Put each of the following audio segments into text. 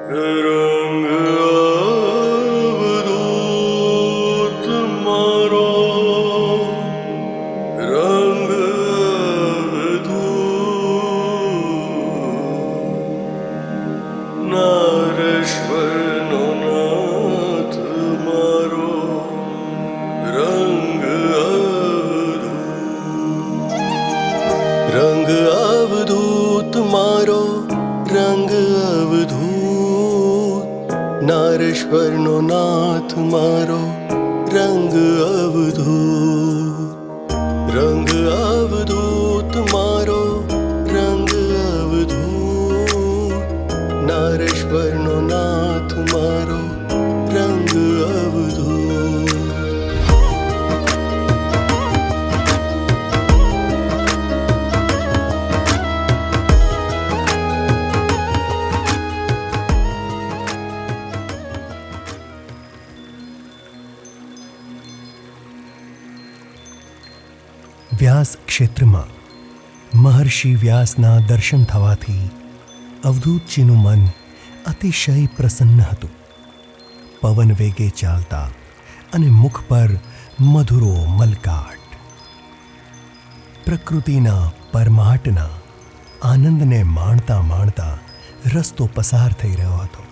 રંગ અવધૂત મારો, રંગ અવધૂત નારેશ્વરનો નાથ મારો, રંગ અવધૂત. રંગ અવધૂત મારો, રંગ અવધૂત નારેશ્વરનો નાથ મારો, રંગ અવધૂત. રંગ અવધૂત મારો, રંગ અવધૂત નારેશ્વરનો નાથ મારો, રંગ અવધૂત. વ્યાસ ક્ષેત્રમાં મહર્ષિ વ્યાસના દર્શન થવાથી અવધૂતજીનું મન અતિશય પ્રસન્ન હતું. પવન વેગે ચાલતા અને મુખ પર મધુરો મલકાટ. પ્રકૃતિના પરમાટના આનંદને માણતા માણતા રસ્તો પસાર થઈ રહ્યો હતો.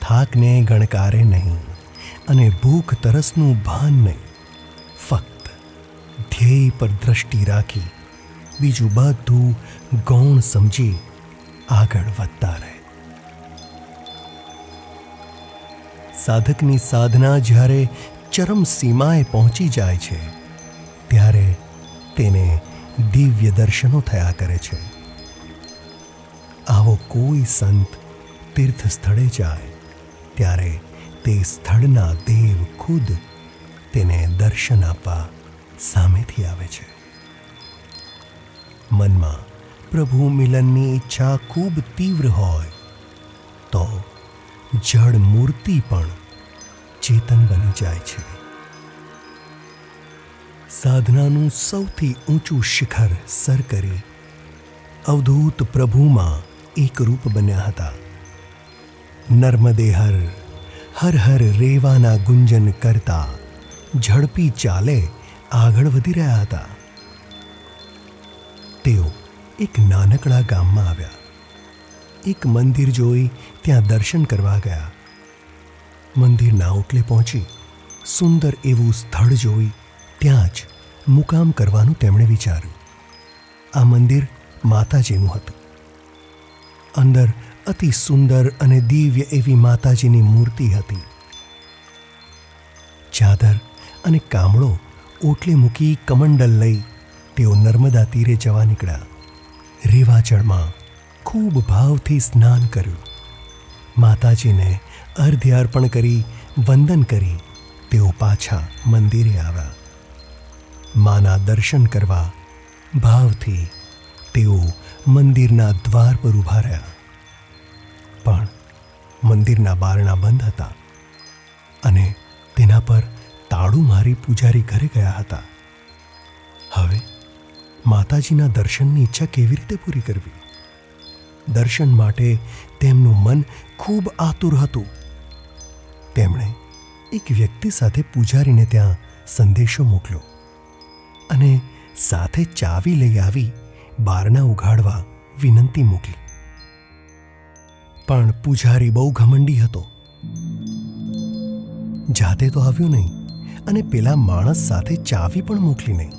થાકને ગણકારે નહીં અને ભૂખ તરસનું ભાન નહીં. ફક્ત ધ્યેય પર દ્રષ્ટિ રાખી બીજું બધું ગૌણ સમજી આગળ વધતા રહે. સાધકની સાધના જ્યારે ચરમ સીમાએ પહોંચી જાય છે ત્યારે તેને દિવ્ય દર્શનો થયા કરે છે. આવો કોઈ સંત તીર્થ સ્થળે જાય ત્યારે તે સ્થળના દેવ ખુદ તેને દર્શન આપવા સામેથી આવે છે. મનમાં પ્રભુ મિલનની ઈચ્છા ખૂબ તીવ્ર હોય તો જડ મૂર્તિ પણ ચેતન બની જાય છે. સાધનાનું સૌથી ઊંચું શિખર સર કરી અવધૂત પ્રભુમાં એકરૂપ બન્યા હતા. નર્મદે હર હર હર રેવાના ગુંજન કરતા ઝડપી ચાલે આગળ વધી રહ્યા હતા. તેઓ એક નાનકડા ગામમાં આવ્યા. એક મંદિર જોઈ ત્યાં દર્શન કરવા ગયા. મંદિરના ઓટલે પહોંચી સુંદર એવું સ્થળ જોઈ ત્યાં જ મુકામ કરવાનું તેમણે વિચાર્યું. આ મંદિર માતાજીનું હતું. અંદર અતિ સુંદર અને દિવ્ય એવી માતાજીની મૂર્તિ હતી. ચાદર અને કામળો ઓટલે મૂકી કમંડલ લઈ તેઓ નર્મદા તીરે જવા નીકળ્યા. રેવાચળમાં ખૂબ ભાવથી સ્નાન કર્યું. માતાજીને અર્ધ્ય અર્પણ કરી વંદન કરી તેઓ પાછા મંદિરે આવ્યા. માના દર્શન કરવા ભાવથી તેઓ મંદિરના દ્વાર પર ઊભા રહ્યા. પણ મંદિરના બારણા બંધ હતા અને તેના પર તાળું મારી પૂજારી ઘરે ગયા હતા. હવે માતાજીના દર્શનની ઈચ્છા કેવી રીતે પૂરી કરવી? દર્શન માટે તેમનું મન ખૂબ આતુર હતું. તેમણે એક વ્યક્તિ સાથે પૂજારીને ત્યાં સંદેશો મોકલ્યો અને સાથે ચાવી લઈ આવી બારણા ઉઘાડવા વિનંતી મોકલી. પણ પૂજારી બહુ ઘમંડી હતો. જાતે તો આવ્યો નહીં અને પેલા માણસ સાથે ચાવી પણ મોકલી નહીં.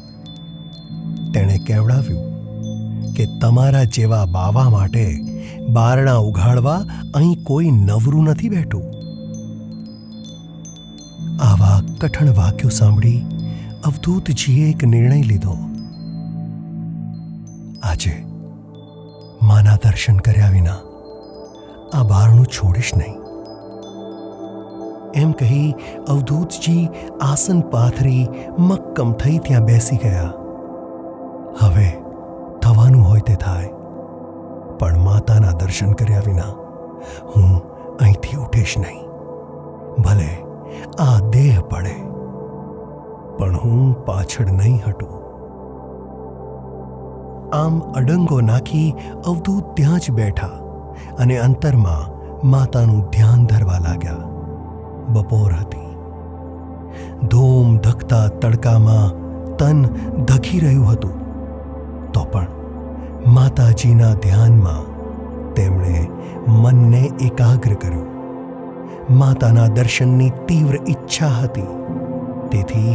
તેણે કહેવડાવ્યું કે તમારા જેવા બાવા માટે બારણા ઉઘાડવા અહીં કોઈ નવરું નથી બેઠું. આવા કઠણ વાક્યો સાંભળી અવધૂતજીએ એક નિર્ણય લીધો. આજે માના દર્શન કર્યા વિના આ બારણું છોડીશ નહીં. એમ કહી અવધૂતજી આસન પાથરી મક્કમ થઈ ત્યાં બેસી ગયા. હવે થવાનું હોય તે થાય, પણ માતાના દર્શન કર્યા વિના હું અહીંથી ઉઠીશ નહીં. ભલે આ દેહ પડે પણ હું પાછળ નહીં હટું. આમ અડંગો નાખી અવધૂત ત્યાં જ બેઠા અને અંતરમાં માતાનું ધ્યાન ધરવા લાગ્યા. બપોર હતી. ધૂમ ધકતા તડકામાં તન ધકી રહ્યું હતું. તો પણ માતાજીના ધ્યાનમાં તેમણે મનને એકાગ્ર કર્યું. માતાના દર્શનની તીવ્ર ઈચ્છા હતી. તેથી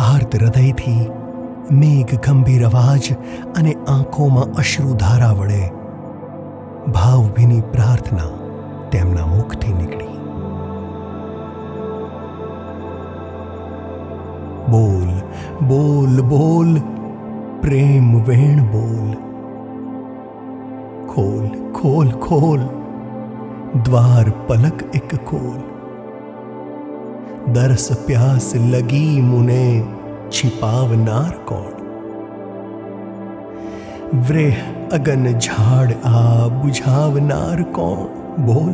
આર્ત હૃદયથી મેઘ ગંભીર અવાજ અને આંખોમાં અશ્રુધારા વડે ભાવભીની પ્રાર્થના તેમના મુખથી નીકળી. બોલ બોલ બોલ પ્રેમ વેણ બોલ, ખોલ ખોલ ખોલ દ્વાર પલક એક ખોલ. દરસ પ્યાસ લગી મુને छिपावनार कौन. व्रेह अगन झाड़ आ बुझावनार कौन. बोल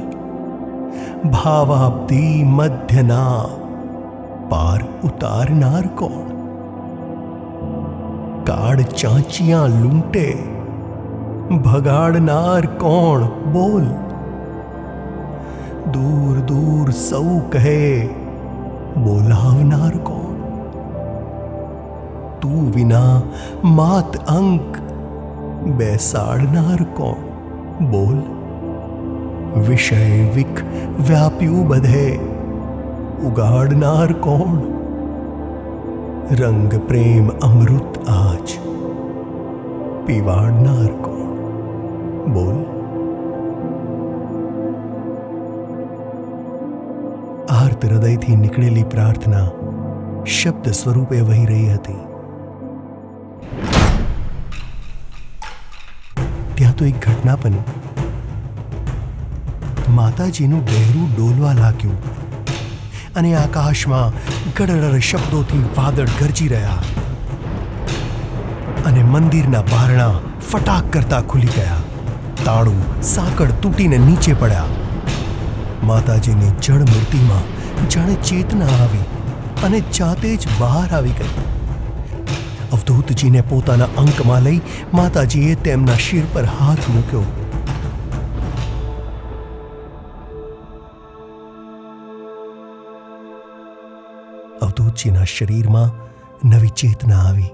भावाब्दी मध्यना पार उतारनार कौन. काड़ चांचियां लूंटे भगाड़नार कौन. बोल दूर दूर सौ कहे बोलावनार कौन. तू विना मात अंक બેસાડનાર કોણ. બોલ વિષય વિક વ્યાપ્યું બધે ઉગાડનાર કોણ. રંગ પ્રેમ અમૃત આજ પીવાડનાર કોણ. બોલ આર્ત હૃદયથી નીકળેલી પ્રાર્થના શબ્દ સ્વરૂપે વહી રહી હતી. ત્યાં તો એક ઘટના બની. માતાજીનું બહેરું ડોલવા લાગ્યું અને આકાશમાં ગડગડ શબ્દોથી વાદળ ગરજી રહ્યા અને મંદિરના બારણા ફટાક કરતા ખુલી ગયા. તાળું સાંકળ તૂટીને નીચે પડ્યા. માતાજીની જળ મૂર્તિમાં જાણે ચેતના આવી અને જાતે જ બહાર આવી ગઈ. અવધૂતજીને પોતાના અંકમાં લઈ માતાજીએ તેમના શિર પર હાથ મૂક્યો. અવધૂતજીના શરીરમાં નવી ચેતના આવી.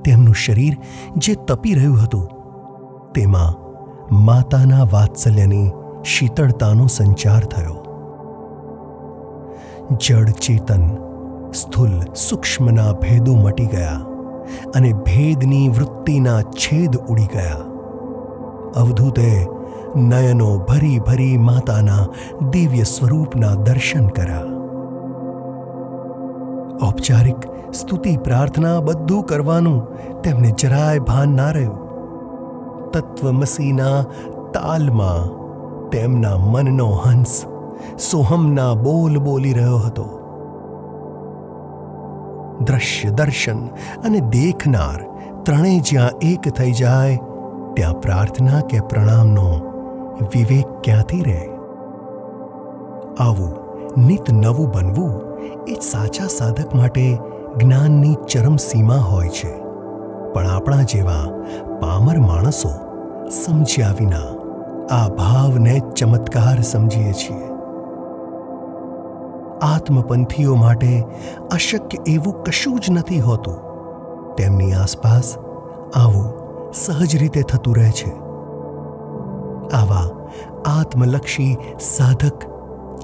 તેમનું શરીર જે તપી રહ્યું હતું તેમાં માતાના વાત્સલ્યની શીતળતાનો સંચાર થયો. જડ ચેતન સ્થૂલ સૂક્ષ્મના ભેદો મટી ગયા અને ભેદની વૃત્તિના છેદ ઉડી ગયા. અવધૂતે નયનો ભરી ભરી માતાના દિવ્ય સ્વરૂપના દર્શન કર્યા. ઔપચારિક સ્તુતિ પ્રાર્થના બધું કરવાનું તેમને જરાય ભાન ના રહ્યું. તત્વમસીના તાલમાં તેમના મનનો હંસ સોહમના બોલ બોલી રહ્યો હતો. દ્રશ્ય દર્શન અને દેખનાર ત્રણેય જ્યાં એક થઈ જાય ત્યાં પ્રાર્થના કે પ્રણામનો વિવેક ક્યાંથી રહે? આવું નિત નવું બનવું એ સાચા સાધક માટે જ્ઞાનની ચરમ સીમા હોય છે. પણ આપણા જેવા પામર માણસો સમજ્યા વિના આ ભાવને ચમત્કાર સમજીએ છીએ. આત્મપંથીઓ માટે અશક્ય એવું કશું જ નથી હોતું. તેમની આસપાસ આવું સહજ રીતે થતું રહે છે. આવા આત્મલક્ષી સાધક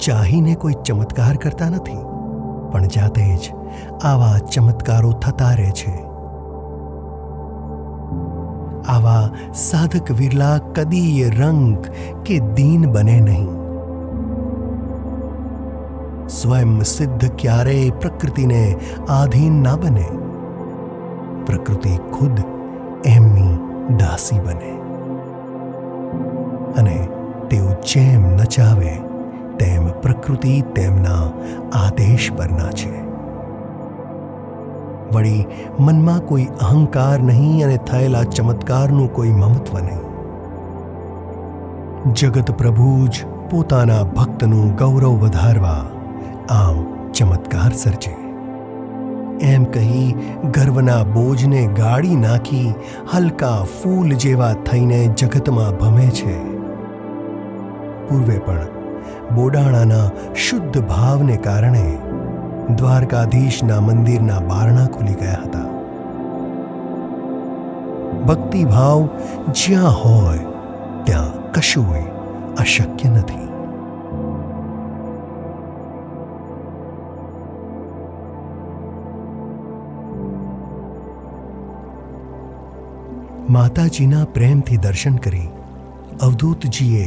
ચાહીને કોઈ ચમત્કાર કરતા નથી, પણ જાતે જ આવા ચમત્કારો થતા રહે છે. આવા સાધક વિરલા કદીય રંગ કે દીન બને નહીં. સ્વયં સિદ્ધ ક્યારેય પ્રકૃતિને આધીન ના બને. પ્રકૃતિ ખુદ એમની દાસી બને અને તેઓ જેમ નચાવે તેમ પ્રકૃતિ તેમના આદેશ પરના છે. વળી મનમાં કોઈ અહંકાર નહીં અને થયેલા ચમત્કારનું કોઈ મમત્વ નહીં. જગત પ્રભુ જ પોતાના ભક્તનું ગૌરવ વધારવા આમ ચમત્કાર સર્જે એમ કહી ગર્વના બોજને ગાળી નાખી હલકા ફૂલ જેવા થઈને જગતમાં ભમે છે. પૂર્વે પણ બોડાણાના શુદ્ધ ભાવને કારણે દ્વારકાધીશના મંદિરના બારણા ખુલી ગયા હતા. ભક્તિભાવ જ્યાં હોય ત્યાં કશુંય અશક્ય નથી. માતાજીના પ્રેમથી દર્શન કરી અવધૂતજીએ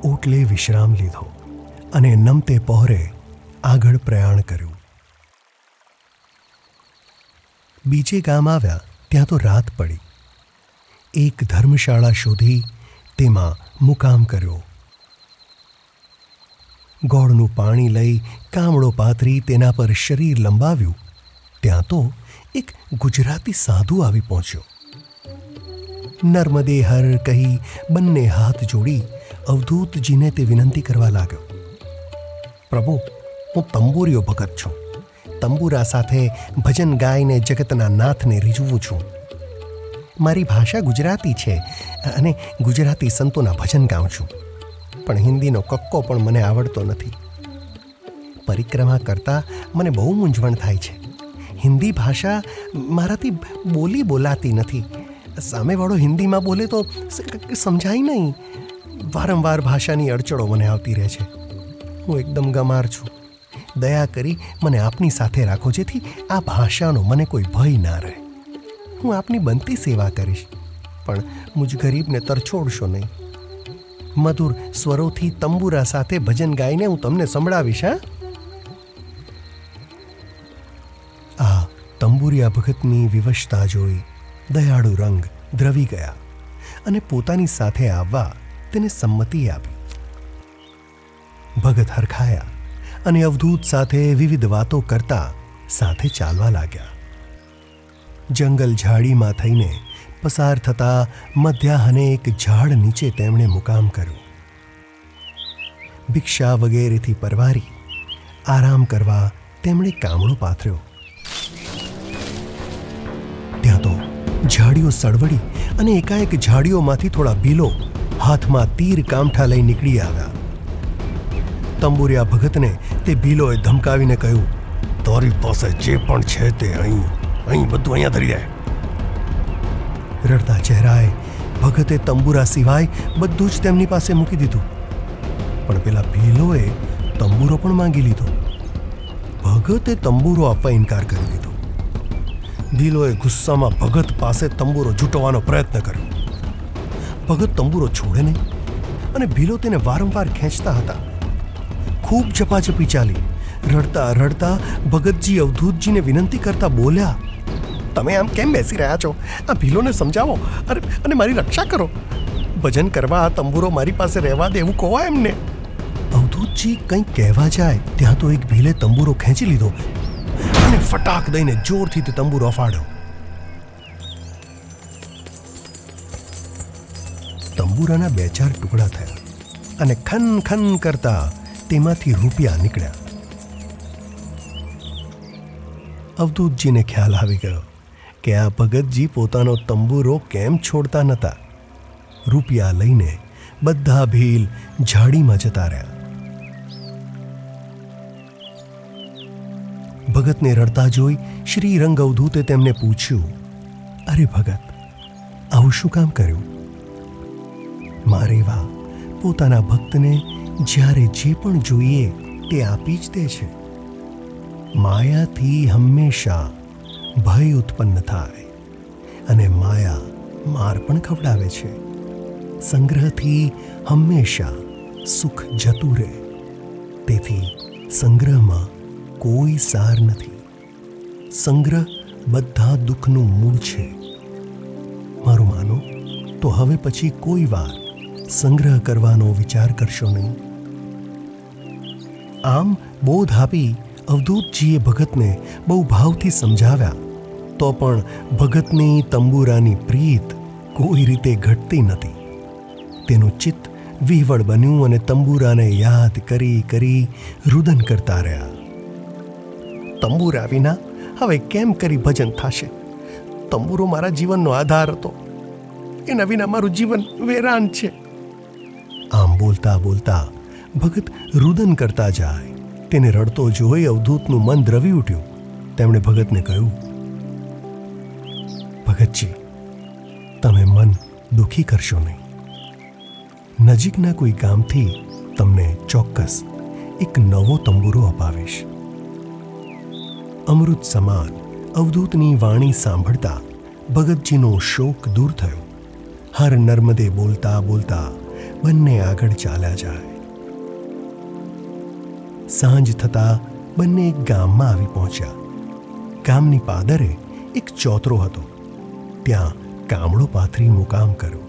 ઓટલે વિશ્રામ લીધો અને નમતે પહોરે આગળ પ્રયાણ કર્યું. બીજે ગામ આવ્યા ત્યાં તો રાત પડી. એક ધર્મશાળા શોધી તેમાં મુકામ કર્યો. ગોળનું પાણી લઈ કામળો પાથરી તેના પર શરીર લંબાવ્યું ત્યાં તો એક ગુજરાતી સાધુ આવી પહોંચ્યો. નર્મદે હર કહી બંને હાથ જોડી અવધૂતજીને તે વિનંતી કરવા લાગ્યો. પ્રભુ, હું તંબુરીઓ ભગત છું. તંબુરા સાથે ભજન ગાઈને જગતના નાથને રીઝવું છું. મારી ભાષા ગુજરાતી છે અને ગુજરાતી સંતોના ભજન ગાઉં છું, પણ હિન્દીનો કક્કો પણ મને આવડતો નથી. પરિક્રમા કરતાં મને બહુ મૂંઝવણ થાય છે. હિન્દી ભાષા મારાથી બોલાતી નથી. સામેવાળો હિન્દીમાં બોલે તો સમજાય નહીં. વારંવાર ભાષાની અડચણો મને આવતી રહે છે. હું એકદમ ગમાર છું. દયા કરી મને આપની સાથે રાખો, જેથી આ ભાષાનો મને કોઈ ભય ના રહે. હું આપની બનતી સેવા કરીશ, પણ મુજ ગરીબને તરછોડશો નહીં. મધુર સ્વરોથી તંબુરા સાથે ભજન ગાઈને હું તમને સંભળાવીશ. આ તંબુરિયા ભગતની વિવશતા જોઈ દયાળુ રંગ દ્રવી ગયા અને પોતાની સાથે આવવા તેને સંમતિ આપી. ભગત હરખાયા અને અવધૂત સાથે વિવિધ વાતો કરતા સાથે ચાલવા લાગ્યા. જંગલ ઝાડીમાં થઈને પસાર થતા મધ્યાહને એક ઝાડ નીચે તેમણે મુકામ કર્યો. ભિક્ષા વગેરેથી પરવારી આરામ કરવા તેમણે કામળો પાથર્યો. ત્યાં તો ઝાડીઓ સળવડી અને એકાએક ઝાડીઓમાંથી થોડા ભીલો હાથમાં તીર કામઠા લઈ નીકળી આવ્યા. તંબુરિયા ભગતને તે ભીલોએ ધમકાવીને કહ્યું, તારી પાસે જે પણ છે તે અહીં બધું અહીંયા ધરી જાય. રડતા ચહેરાએ ભગતે તંબુરા સિવાય બધું જ તેમની પાસે મૂકી દીધું. પણ પેલા ભીલોએ તંબુરો પણ માંગી લીધો. ભગતે તંબુરો આપવા ઇનકાર કરી દીધો. ભીલોએ ગુસ્સામાં ભગત પાસે તંબુરો ઝૂંટવાનો પ્રયત્ન કર્યો. ભગત તંબુરો છોડે નહીં અને ભીલો તેને વારંવાર ખેંચતા હતા. ખૂબ ઝપાઝપી ચાલી. રડતા રડતા ભગતજી અવધૂતજીને વિનંતી કરતા બોલ્યા, તમે આમ કેમ બેસી રહ્યા છો? આ ભીલોને સમજાવો અને મારી રક્ષા કરો. ભજન કરવા આ તંબુરો મારી પાસે રહેવા દેવું કહો એમને. અવધૂતજી કંઈક કહેવા જાય ત્યાં તો એક ભીલે તંબુરો ખેંચી લીધો અને ફટાક દઈને જોરથી તે તંબુરો અફાડ્યો. તંબુરાના 2-4 ટુકડા થયા અને ખન ખન કરતા તેમાંથી રૂપિયા નીકળ્યા. અવધૂતજીને ખ્યાલ આવી ગયો કે આ ભગતજી પોતાનો તંબુરો કેમ છોડતા નહોતા. રૂપિયા લઈને બધા ભીલ ઝાડીમાં જતા રહ્યા. ભગતને રડતા જોઈ શ્રીરંગ અવધૂતે તેમને પૂછ્યું, અરે ભગત, આવું શું કામ કર્યું? મારે વા પોતાના ભક્તને જ્યારે જે પણ જોઈએ તે આપી જ દે છે. માયાથી હંમેશા ભય ઉત્પન્ન થાય અને માયા માર પણ ખવડાવે છે. સંગ્રહથી હંમેશા સુખ જતું રહે. તેથી સંગ્રહમાં કોઈ સાર નથી. સંગ્રહ બધા દુઃખનું મૂળ છે. મારું માનો તો હવે પછી કોઈ વાર સંગ્રહ કરવાનો વિચાર કરશો નહીં. આમ બોધ આપી અવધૂતજીએ ભગતને બહુ ભાવથી સમજાવ્યા તો પણ ભગતની તંબુરાની પ્રીત કોઈ રીતે ઘટતી નથી. તેનું ચિત્ત વિહવળ બન્યું અને તંબુરાને યાદ કરી કરી રુદન કરતા રહ્યા. તંબુરા વિના હવે કેમ કરી ભજન થશે? તંબુરો મારા જીવનનો આધાર હતો. એના વિના મારું જીવન વેરાન છે. આમ બોલતા બોલતા ભગત રુદન કરતા જાય. તેને રડતો જોઈ અવધૂતનું મન દ્રવી ઉઠ્યું. તેમણે ભગતને કહ્યું, ભગતજી, તમે મન દુઃખી કરશો નહીં. નજીકના કોઈ ગામથી તમને ચોક્કસ એક નવો તંબુરો અપાવીશ. અમૃત સમાન અવધૂતની વાણી સાંભળતા ભગતજીનો શોક દૂર થયો. હર નર્મદે બોલતા બોલતા બંને આગળ ચાલ્યા જાય. સાંજ થતાં બંને એક ગામમાં આવી પહોંચ્યા. ગામની પાદરે એક ચોતરો હતો. ત્યાં કામળો પાથરી મુકામ કર્યો.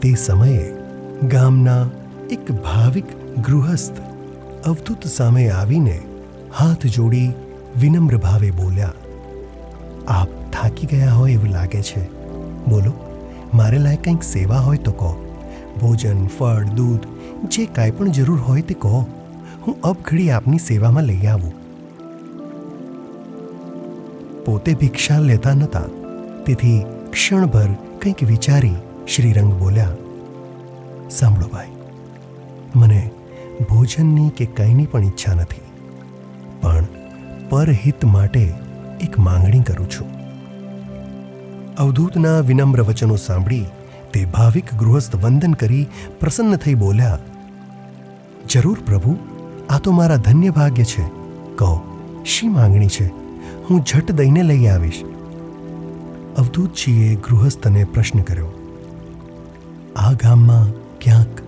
તે સમયે ગામના એક ભાવિક ગૃહસ્થ અવધૂત સામે આવીને હાથ જોડી વિનમ્ર ભાવે બોલ્યા, આપ થાકી ગયા હોય એવું લાગે છે. બોલો, મારે લાયક કંઈક સેવા હોય તો કહો. ભોજન, ફળ, દૂધ, જે કાંઈ પણ જરૂર હોય તે કહો. હું અબઘડી આપની સેવામાં લઈ આવું. પોતે ભિક્ષા લેતા નહોતા, તેથી ક્ષણભર કંઈક વિચારી શ્રીરંગ બોલ્યા, સાંભળો ભાઈ, મને ભોજનની કે કંઈની પણ ઈચ્છા નથી, પણ પરહિત માટે એક માંગણી કરું છું. અવધૂતના વિનમ્ર વચનો સાંભળી તે ભાવિક ગૃહસ્થ વંદન કરી પ્રસન્ન થઈ બોલ્યા, જરૂર પ્રભુ, આ તો મારા ધન્ય ભાગ્ય છે. કહો, શી માંગણી છે? હું ઝટ દઈને લઈ આવીશ. અવધૂતજીએ ગૃહસ્થને પ્રશ્ન કર્યો, આ ગામમાં ક્યાંક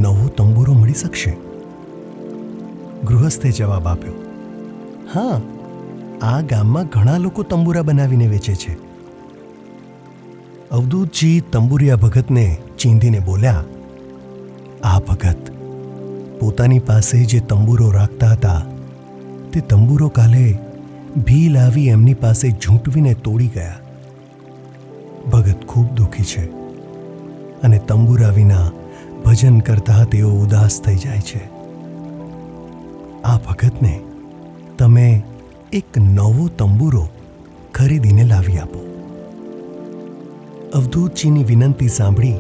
નવો તંબુરો મળી શકશે? ગૃહસ્થે જવાબ આપ્યો, હા, આ ગામમાં ઘણા લોકો તંબુરા બનાવીને વેચે છે. અવધૂતજી તંબુરિયા ભગતને ચીંધીને બોલ્યા, આ ભગત પોતાની પાસે જે તંબુરો રાખતા હતા તે તંબુરો કાલે ભીલ આવી એમની પાસે ઝૂંટવીને તોડી ગયા. ભગત ખૂબ દુઃખી છે અને તંબુરા વિના ભજન કરતા તેઓ ઉદાસ થઈ જાય છે. આ ભગતને તમે એક નવો તંબુરો ખરીદીને લાવી આપો. અવધૂતજીની વિનંતી સાંભળી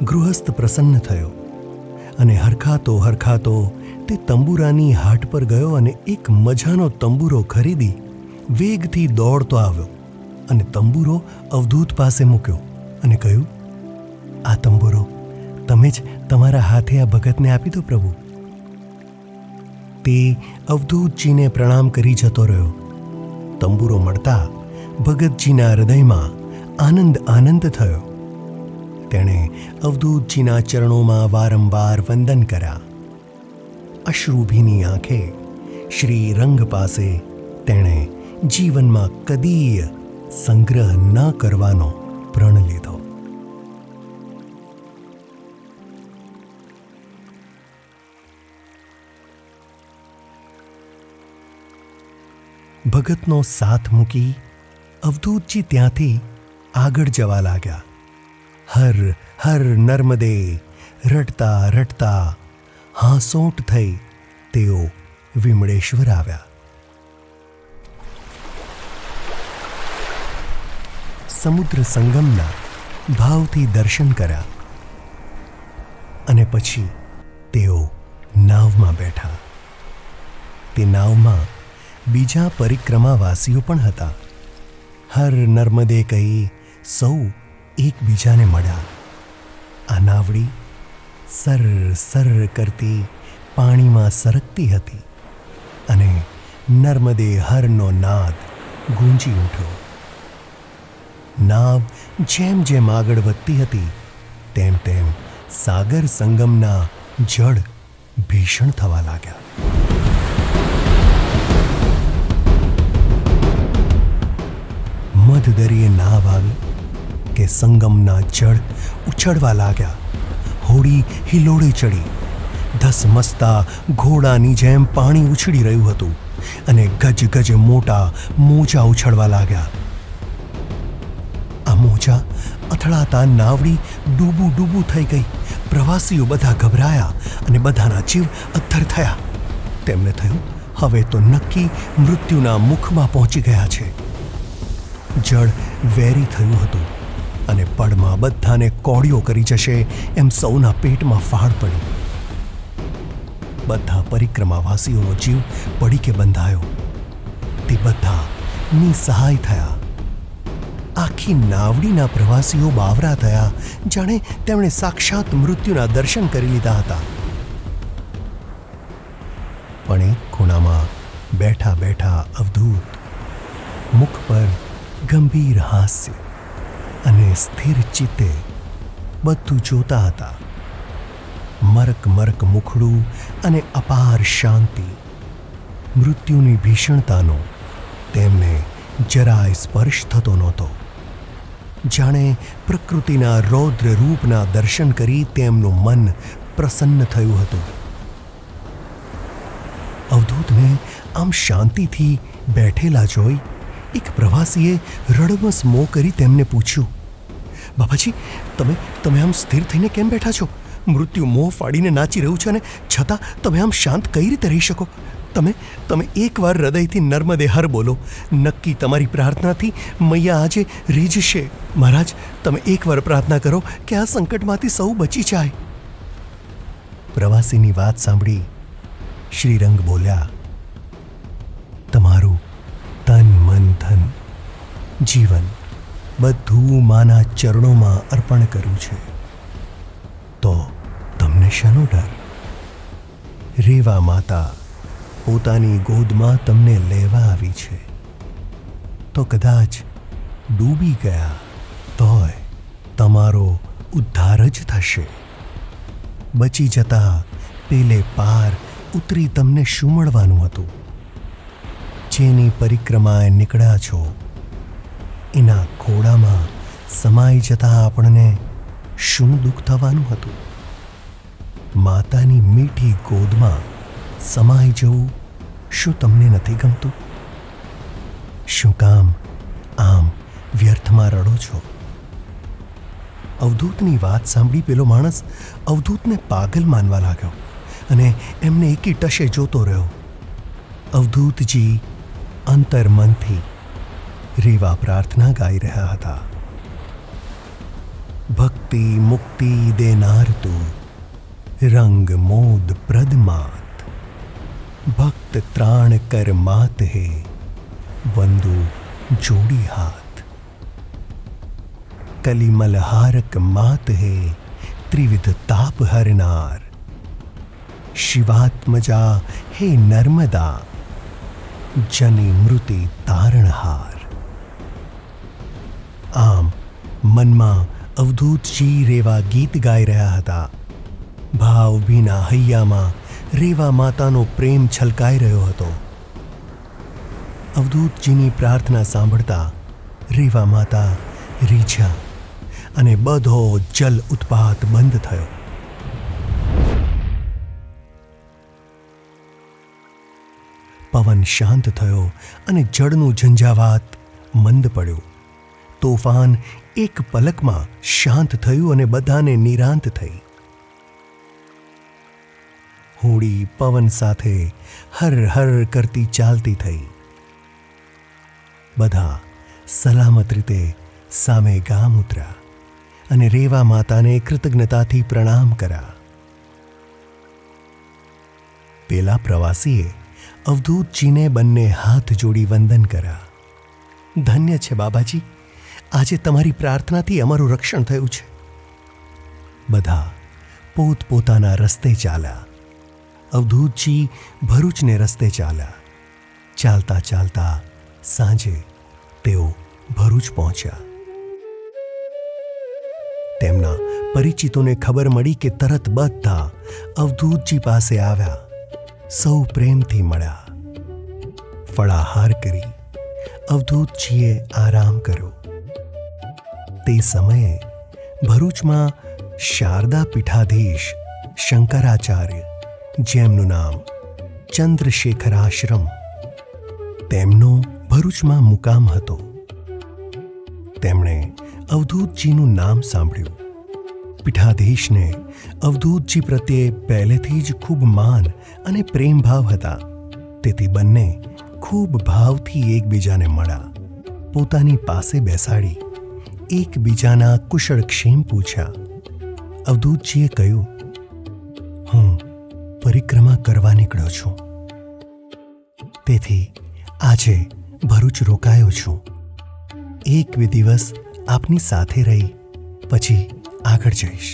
ગૃહસ્થ પ્રસન્ન થયો અને હરખાતો તે તંબુરાની હાટ પર ગયો અને એક મજાનો તંબુરો ખરીદી વેગથી દોડતો આવ્યો અને તંબુરો અવધૂત પાસે મૂક્યો અને કહ્યું, આ તંબુરો તમે જ તમારા હાથે આ ભગતને આપી દો પ્રભુ. તે અવધૂતજીને પ્રણામ કરી જતો રહ્યો. તંબુરો મળતા ભગતજીના હૃદયમાં આનંદ થયો. તેણે અવધૂતજીના ચરણોમાં વારંવાર વંદન કર્યા. અશ્રુભીની આંખે શ્રી રંગ પાસે તેણે જીવનમાં કદીય સંગ્રહ ન કરવાનો પ્રણ લીધો. ભગતનો સાથ મૂકી અવધૂતજી ત્યાંથી આગળ જવા લાગ્યા. હર હર નર્મદે રટતા રટતા હાંસોટ થઈ તેઓ વિમળેશ્વર આવ્યા. સમુદ્ર સંગમના ભાવથી દર્શન કર્યા અને પછી તેઓ નાવમાં બેઠા. તે નાવમાં બીજા પરિક્રમાવાસીઓ પણ હતા. હર નર્મદે કહી સૌ એકબીજાને મળ્યા. આ નાવડી સર સર કરતી પાણીમાં સરકતી હતી અને નર્મદે હરનો નાદ ગૂંજી ઉઠ્યો. નાવ જેમ જેમ આગળ વધતી હતી તેમ તેમ સાગર સંગમના જળ ભીષણ થવા લાગ્યા. મધદરિયે નાવ આવી કે સંગમના જળ ઉછળવા લાગ્યા. હોડી હિલોળે ચડી. ધસમસતા ઘોડાની જેમ પાણી ઉછળી રહ્યું હતું અને ગજ ગજ મોટા મોજા ઉછળવા લાગ્યા. આ મોજા અથડાતા નાવડી ડૂબું થઈ ગઈ. પ્રવાસીઓ બધા ગભરાયા અને બધાના જીવ અદ્ધર થયા. તેમને થયું, હવે તો નક્કી મૃત્યુના મુખમાં પહોંચી ગયા છે. જળ વેરી થયું હતું અને પળમાં બધાને કોળીઓ કરી જશે એમ સૌના પેટમાં ફાળ પડી. બધા પરિક્રમાવાસીઓનો જીવ પડીકે બંધાયો. તે બધા નિસહાય થયા. આખી નાવડીના પ્રવાસીઓ બાવરા થયા, જાણે તેમણે સાક્ષાત મૃત્યુના દર્શન કરી લીધા હતા. પણ એક ખૂણામાં બેઠા બેઠા અવધૂત, મુખ પર ગંભીર હાસ્ય અને સ્થિર ચિત્તે બધું જોતા હતા. મરક મરક મુખડું અને અપાર શાંતિ. મૃત્યુની ભીષણતાનો તેમને જરાય સ્પર્શ થતો નહોતો. જાણે પ્રકૃતિના રૌદ્ર રૂપના દર્શન કરી તેમનું મન પ્રસન્ન થયું હતું. અવધૂતને આમ શાંતિથી બેઠેલા જોઈ એક પ્રવાસીએ રડમસ મોં કરી તેમને પૂછ્યું, બાબાજી, તમે આમ સ્થિર થઈને કેમ બેઠા છો? મૃત્યુ મોં ફાડીને નાચી રહ્યું છે અને છતાં તમે આમ શાંત કઈ રીતે રહી શકો? તમે એકવાર હૃદયથી નર્મદે હર બોલો. નક્કી તમારી પ્રાર્થનાથી મૈયા આજે રીઝશે. મહારાજ, તમે એકવાર પ્રાર્થના કરો કે આ સંકટમાંથી સૌ બચી જાય. પ્રવાસીની વાત સાંભળી શ્રીરંગ બોલ્યા, તમારું તન મન ધન જીવન બધું માના ચરણોમાં અર્પણ કર્યું છે, તો તમને શાનો ડર? રેવા માતા પોતાની ગોદમાં તમને લેવા આવી છે, તો કદાચ ડૂબી ગયા તોય તમારો ઉદ્ધાર જ થશે. બચી જતા પેલે પાર ઉતરી તમને શું મળવાનું હતું? જેની પરિક્રમાએ નીકળ્યા છો એના ખોળામાં સમાઈ જતા આપણને શું દુઃખ થવાનું હતું? માતાની મીઠી ગોદમાં સમાઈ જવું શું તમને નથી ગમતું? શું કામ આમ વ્યર્થમાં રડો છો? અવધૂતની વાત સાંભળી પેલો માણસ અવધૂતને પાગલ માનવા લાગ્યો અને એમને એકી ટશે જોતો રહ્યો. અવધૂતજી અંતર્મનથી રેવા પ્રાર્થના ગાઈ રહ્યા હતા. ભક્તિ મુક્તિ દેનાર તું, રંગ મોદ પ્રદમાત, ભક્ત ત્રાણ કર માત હે, વંદુ જોડી હાથ. કલિમલ હારક માત હે, ત્રિવિધ તાપ હરનાર, શિવાત્મજા હે નર્મદા, જની મૃતિ તારણહાર. આમ મનમાં અવધૂતજી રેવા ગીત ગાઈ રહ્યા હતા. ભાવ ભીના હૈયામાં રેવા માતાનો પ્રેમ છલકાઈ રહ્યો હતો. અવધૂતજીની પ્રાર્થના સાંભળતા રેવા માતા રીઝ્યા અને બધો જલ ઉત્પાત બંધ થયો. પવન શાંત થયો અને જળનું ઝંઝાવાત મંદ પડ્યું. તોફાન એક પલકમાં શાંત થયું અને બધાને નિરાંત થઈ. હોડી પવન સાથે હર હર કરતી ચાલતી થઈ. બધા સલામત રીતે સામે ગામ ઉતર્યા અને રેવા માતાને કૃતજ્ઞતાથી પ્રણામ કર્યા. પેલા પ્રવાસીએ અવધૂતજીને બંને હાથ જોડી વંદન કર્યા. ધન્ય છે બાબાજી, આજે તમારી પ્રાર્થનાથી અમારું રક્ષણ થયું છે. બધા પોતપોતાના રસ્તે ચાલ્યા. અવધૂતજી ભરૂચને રસ્તે ચાલ્યા. ચાલતા ચાલતા સાંજે તેઓ ભરૂચ પહોંચ્યા. તેમના પરિચિતોને ખબર મળી કે તરત બધા અવધૂતજી પાસે આવ્યા. સૌ પ્રેમથી મળ્યા. ફળાહાર કરી અવધૂતજીએ આરામ કર્યો. તે સમયે ભરૂચમાં શારદા પીઠાધીશ શંકરાચાર્ય, જેમનું નામ ચંદ્રશેખરાશ્રમ, તેમનો ભરૂચમાં મુકામ હતો. તેમણે અવધૂતજીનું નામ સાંભળ્યું. પીઠાધીશને અવધૂતજી પ્રત્યે પહેલેથી જ ખૂબ માન અને પ્રેમભાવ હતા. તેથી બંને ખૂબ ભાવથી એકબીજાને મળ્યા. પોતાની પાસે બેસાડી એકબીજાના કુશળક્ષેમ પૂછ્યા. અવધૂતજીએ કહ્યું, હું પરિક્રમા કરવા નીકળ્યો છું, તેથી આજે ભરૂચ રોકાયો છું. 1-2 દિવસ આપની સાથે રહી પછી આગળ જઈશ.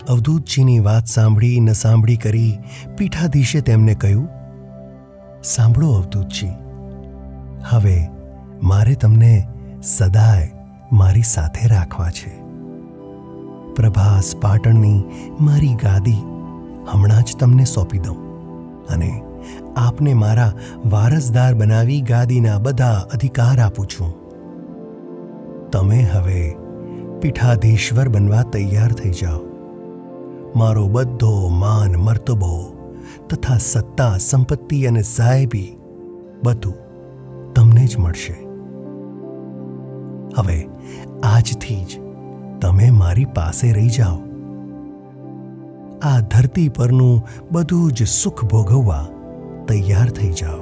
અવધૂતજીની વાત સાંભળી ન સાંભળી કરી પીઠાધીશે તેમને કહ્યું, સાંભળો અવધૂતજી, હવે મારે તમને સદાય મારી સાથે રાખવા છે. પ્રભાસ પાટણની મારી ગાદી હમણાં જ તમને સોંપી દઉં અને આપને મારા વારસદાર બનાવી ગાદીના બધા અધિકાર આપું છું. તમે હવે પીઠાધીશ્વર બનવા તૈયાર થઈ જાઓ. મારો બધો માન મર્તબો તથા સત્તા સંપત્તિ અને સાહેબી બધું તમને જ મળશે. હવે આજથી જ તમે મારી પાસે રહી જાઓ. આ ધરતી પરનું બધું જ સુખ ભોગવવા તૈયાર થઈ જાઓ.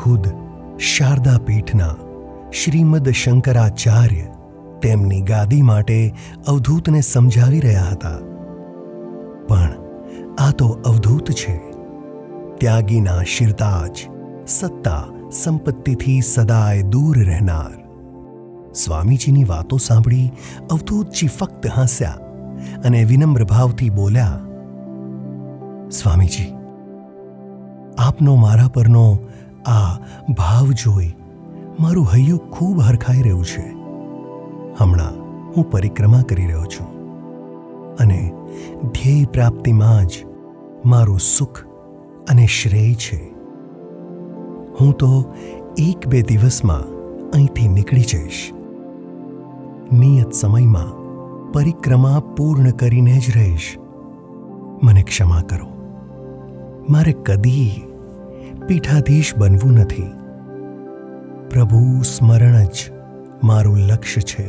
ખુદ શારદા પીઠના શ્રીમદ શંકરાચાર્ય તેમની ગાદી માટે અવધૂતને સમજાવી રહ્યા હતા. પણ આ તો અવધૂત છે, ત્યાગીના શિરતાજ, સત્તા સંપત્તિથી સદાય દૂર રહેનાર. સ્વામીજીની વાતો સાંભળી અવધૂતજી ફક્ત હસ્યા અને વિનમ્ર ભાવથી બોલ્યા, સ્વામીજી, આપનો મારા પરનો આ ભાવ જોઈ મારું હૈયું ખૂબ હરખાઈ રહ્યું છે. હમણાં હું પરિક્રમા કરી રહ્યો છું અને ધ્યેય પ્રાપ્તિમાં જ મારું સુખ અને શ્રેય છે. હું તો 1-2 દિવસમાં અહીંથી નીકળી જઈશ. નિયત સમયમાં પરિક્રમા પૂર્ણ કરીને જ રહીશ. મને ક્ષમા કરો. મારે કદી પીઠાધીશ બનવું નથી. પ્રભુ સ્મરણ જ મારું લક્ષ્ય છે.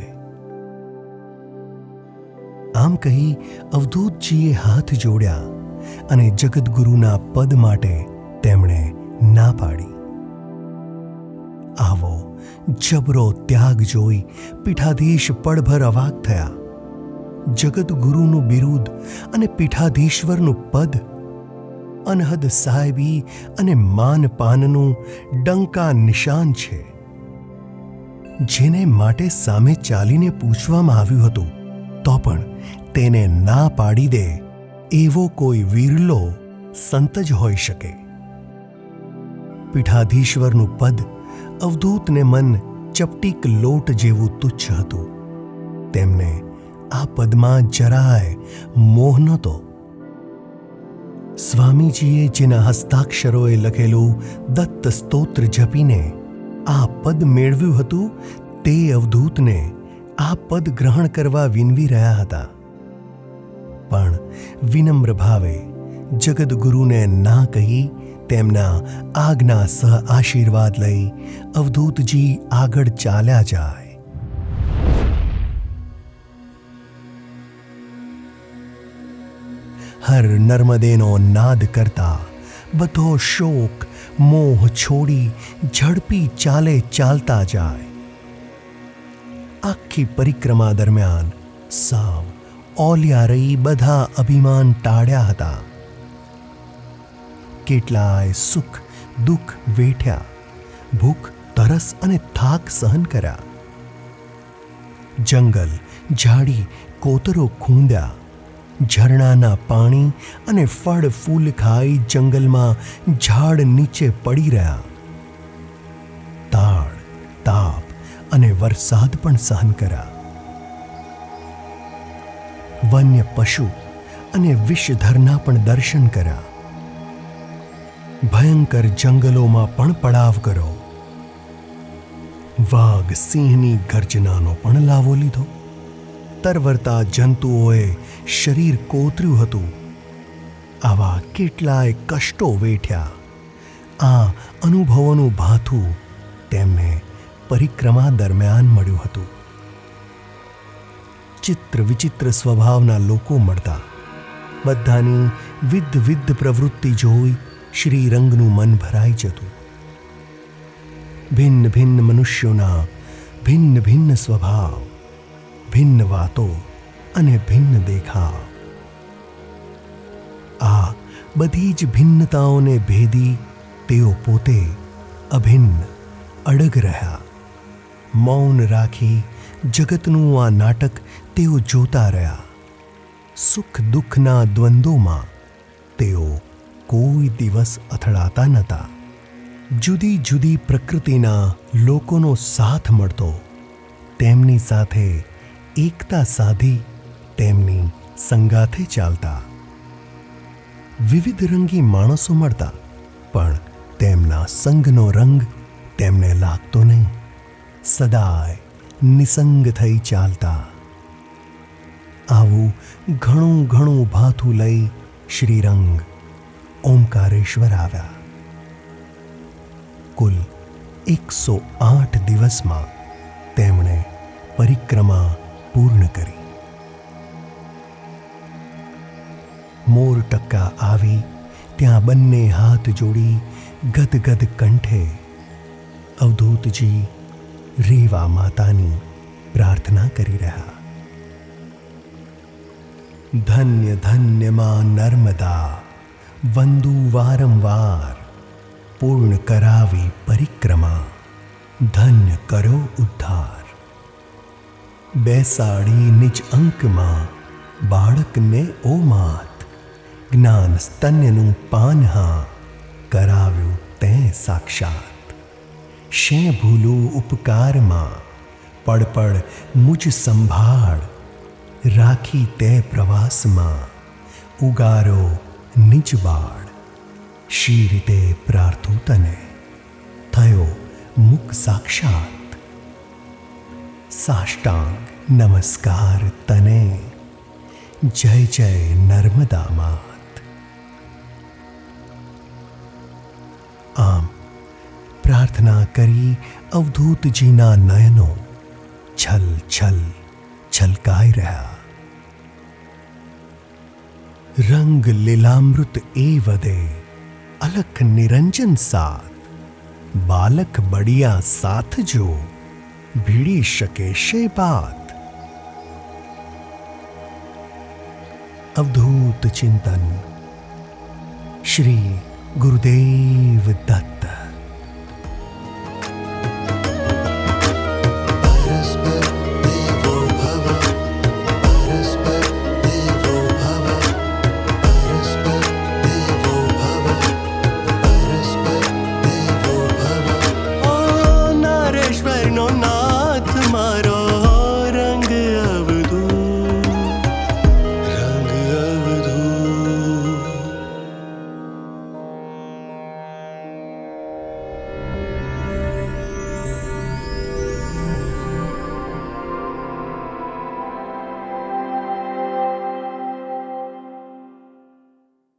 આમ કહી અવધૂતજીએ હાથ જોડ્યા અને જગદગુરુના પદ માટે તેમણે ના પાડી. આવો જબરો ત્યાગ જોઈ પીઠાધીશ પળભર અવાક થયા. જગદગુરુનું બિરુદ અને પીઠાધીશ્વરનું પદ, અનહદ સાહેબી અને માનપાનનું ડંકા નિશાન છે. જેને માટે સામે ચાલીને પૂછવામાં આવ્યું હતું તો પણ તેને ના પાડી દે એવો કોઈ વિરલો સંત જ હોઈ શકે. પીઠાધીશ્વરનું પદ અવધૂતને મન ચપટીક લોટ જેવું તુચ્છ હતું. તેમને આ પદમાં જરાય મોહ નહોતો. સ્વામીજીએ જેના હસ્તાક્ષરોએ લખેલું દત્ત સ્તોત્ર જપીને આ પદ મેળવ્યું હતું તે અવધૂતને આ પદ ગ્રહણ કરવા વિનવી રહ્યા હતા. પણ વિનમ્ર ભાવે જગદગુરુને ના કહી તેમના આજ્ઞા સહ આશીર્વાદ લઈ અવધૂતજી આગળ ચાલ્યા જાય. હર નર્મદેનો નાદ કરતા બધો શોક મોહ છોડી ઝડપી ચાલે ચાલતા જાય. આખી પરિક્રમા દરમિયાન સાવ ઓલિયા રહી બધા અભિમાન ટાળ્યા હતા. કેટલાય સુખ દુઃખ વેઠ્યા, ભૂખ તરસ અને થાક સહન કર્યા. જંગલ ઝાડી કોતરો ખૂંદ્યા, ઝરણાના પાણી અને ફળ ફૂલ ખાઈ જંગલમાં ઝાડ નીચે પડી રહ્યા. તાળ તાપ અને વરસાદ પણ સહન કર્યા. વન્ય પશુ અને વિષધરના પણ દર્શન કર્યા. ભયંકર જંગલોમાં પણ પડાવ કર્યો. વાઘ સિંહની ગર્જનાનો પણ લાવો લીધો. તરવરતા જંતુઓએ શરીર કોતર્યું હતું. આવા કેટલાય કષ્ટો વેઠ્યા. આ અનુભવોનું ભાથું તેમને પરિક્રમા દરમિયાન મળ્યું હતું. ચિત્ર વિચિત્ર સ્વભાવના લોકો મળતા. બધાની વિદ્ધ પ્રવૃત્તિ જોઈ શ્રીરંગનું મન ભરાઈ જતું. ભિન્ન ભિન્ન મનુષ્યોના ભિન્ન ભિન્ન સ્વભાવ, ભિન્ન વાતો અને ભિન્ન દેખાવ. આ બધી જ ભિન્નતાઓને ભેદી તેઓ પોતે અભિન્ન અડગ રહ્યા. મૌન રાખી જગતનું આ નાટક તેઓ જોતા રહ્યા. સુખ દુઃખના દ્વંદ્વોમાં તેઓ કોઈ દિવસ અથડાતા નહોતા. જુદી જુદી પ્રકૃતિના લોકોનો સાથ મળતો, તેમની સાથે એકતા સાધી તેમની સંગાથે ચાલતા. વિવિધ રંગી માણસો મળતા, પણ તેમના સંગનો રંગ તેમને લાગતો નહીં. સદાય નિસંગ થઈ ચાલતા. આવું ઘણું ઘણું ભાથું લઈ શ્રીરંગ ઓમકારેશ્વર આવ્યા. કુલ 108 દિવસમાં તેમણે પરિક્રમા પૂર્ણ કરી. મોર ટક્કા આવી ત્યાં બંને હાથ જોડી ગદગદ કંઠે અવધૂતજી રેવા માતાની પ્રાર્થના કરી રહ્યા. ધન્ય ધન્ય માં નર્મદા, વંદુ વારંવાર, પૂર્ણ કરાવી પરિક્રમા, ધન્ય કર્યો ઉદ્ધાર. બેસાડી નિજ અંકમાં બાળકને ઓ માત, જ્ઞાન સ્તન્યનું પાન હા કરાવ્યું તે સાક્ષાત. શેં ભૂલું ઉપકારમાં, પળપળ મુજ સંભાળ, રાખી તે પ્રવાસમાં ઉગારો નિજ બાળ. શી રીતે પ્રાર્થું તને, થયો મુખ સાક્ષાત. સાષ્ટાંગ નમસ્કાર તને, જય જય નર્મદા માત. આમ પ્રાર્થના કરી અવધૂતજીના નયનો છલ છલ છલકાઈ રહ્યા. રંગ લીલામૃત એ વધે, અલખ નિરંજન સાથ, બાલક બડિયા સાથ જો, ભીડી શકે શે બાત. અવધૂત ચિંતન શ્રી ગુરુદેવ દત્ત.